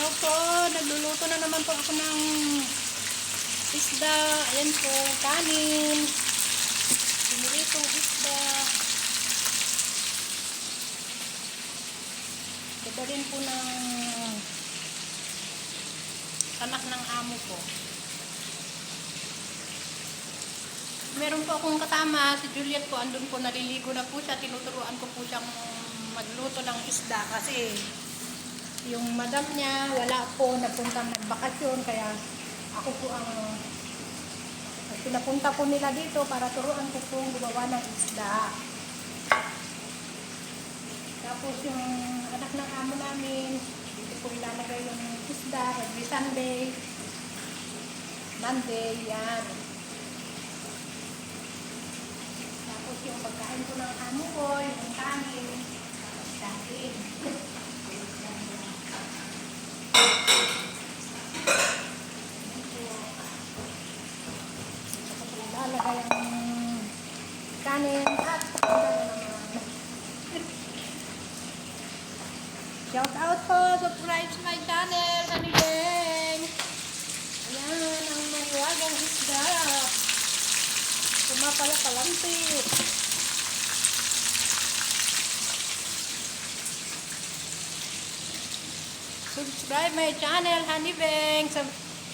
Hello po, nagluluto na naman po ako ng isda. Ayan po, kanin. Piniritong isda. Dadalhin po ng anak ng amo ko. Meron po akong kasama, si Juliet po, andun po, naliligo na po siya. Tinuturuan ko po siyang magluto ng isda kasi yung madam niya wala po, napuntang nagbakasyon, kaya ako po ang pinapunta po nila dito para turuan ko po gumawa ng isda. Tapos yung anak ng amo namin, dito po ilalagay yung isda every Sunday, Monday, yan. Tapos yung pagkain ko ng amo ko, yung kanin, tapos kain. Lalagay ang kanin at shout out po, subscribe sa my channel, Honey Beng. Ayan ang mahiwagang isda. Pumapala-palampi. Subscribe my channel, Honey Beng.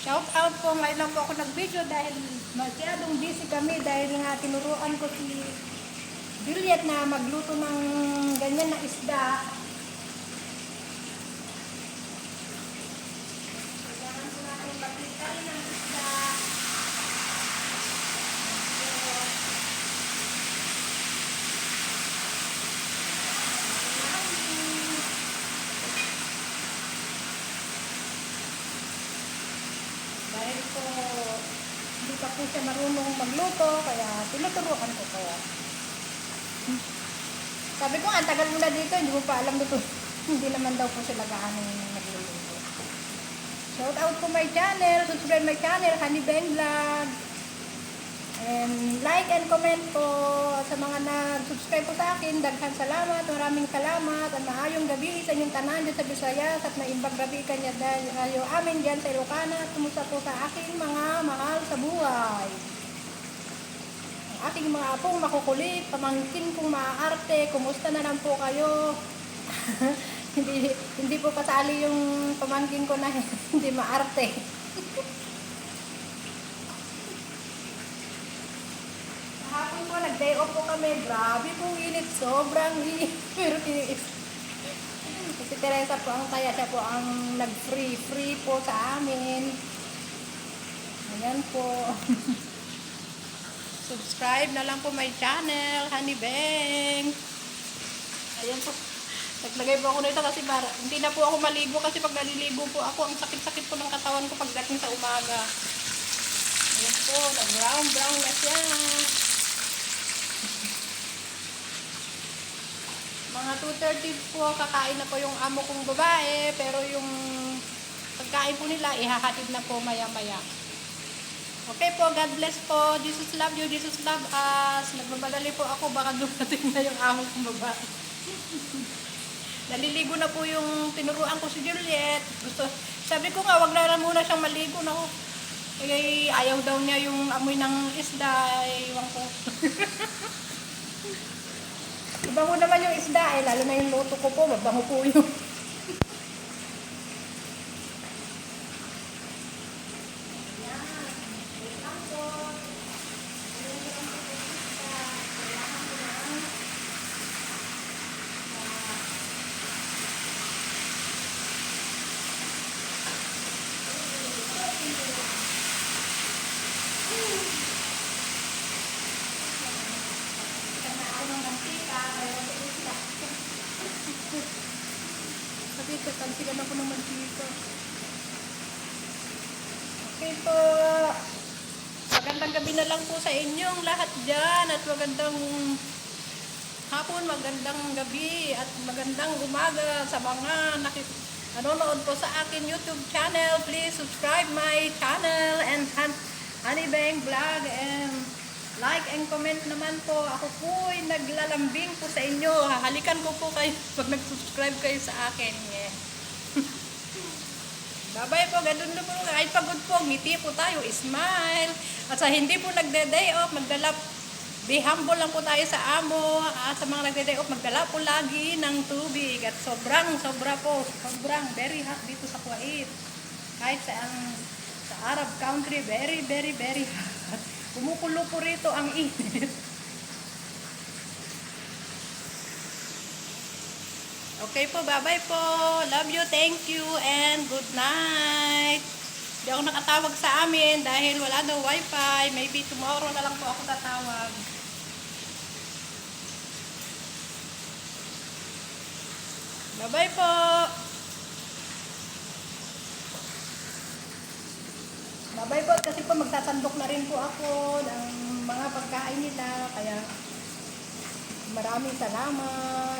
Shout out po, ngayon lang po ako nag-video dahil masyadong busy kami dahil nga tinuruan ko si Juliet na magluto ng ganyan na isda. Kailangan ko natin magkitay ng isda. Dahil po hindi pa po siya marunong magluto, kaya tinuturuan ko kaya. Sabi ko, ang tagal mo na dito, hindi mo pa alam luto. Hindi naman daw po sila gaano nagluluto. Shout out po my channel, subscribe my channel, Honey Beng Vlog. And like and comment po sa mga nag-subscribe po sa akin. Daghang salamat, maraming salamat. At maayong gabi sa inyong tanan dyan sa Visayas at maimbang gabi kanya dahil amin dyan sa Ilocana. Kumusta po sa aking mga mahal sa buhay. Ang ating mga apong makukulit, pamangkin kong maaarte, kumusta na lang po kayo? hindi po kasali yung pamangkin ko na hindi maarte. Hapon po, nag-day off po kami. Grabe pong init. Sobrang init. Pero tiniis. Si Teresa po ang taya. Siya po ang nag-free po sa amin. Ayan po. Subscribe na lang po my channel, Honey Beng. Ayan po. Naglagay po ako nito kasi hindi na po ako maligo kasi pag naliligo po ako, ang sakit-sakit po ng katawan ko pagdating sa umaga. Ayan po. Nag-brown na siya. Mga 2:30 po, kakain na po yung amo kong babae, pero yung pagkain po nila, ihahatid na po maya-maya. Okay po, God bless po. Jesus love you, Jesus love us. Nagmamadali po ako, baka dumating na yung amo kong babae. Naliligo na po yung tinuruan ko si Juliet. Sabi ko nga, wag na muna siyang maligo na. Eh, ayaw daw niya yung amoy ng isda, iwan ko. Mabango naman yung isda, lalo na yung luto ko po, mabango po yung. Tansigan ako ng mantika. Okay po. Magandang gabi na lang po sa inyong lahat dyan. At magandang hapon, magandang gabi. At magandang umaga sa mga nanonood po sa akin YouTube channel. Please subscribe my channel and Honey Beng Vlog. And like and comment naman po. Ako po'y naglalambing po sa inyo. Hahalikan ko po kayo pag nag-subscribe kayo sa akin. Yeah. Babay po, ganun na po. Kahit pagod po, ngiti po tayo, smile. At sa hindi po nagde-day off, be humble lang po tayo sa amo. Sa mga nagde-day off, magdala po lagi ng tubig. At sobra po, very hot dito sa Kuwait. Kahit sa Arab country, very hot. Kumukulo po rito ang init. Okay po, bye-bye po. Love you, thank you, and good night. Hindi ako nakatawag sa amin dahil wala daw wifi. Maybe tomorrow na lang po ako tatawag. Bye-bye po. Bye-bye po kasi po magtatandok na rin po ako ng mga pagkain nila. Kaya maraming salamat.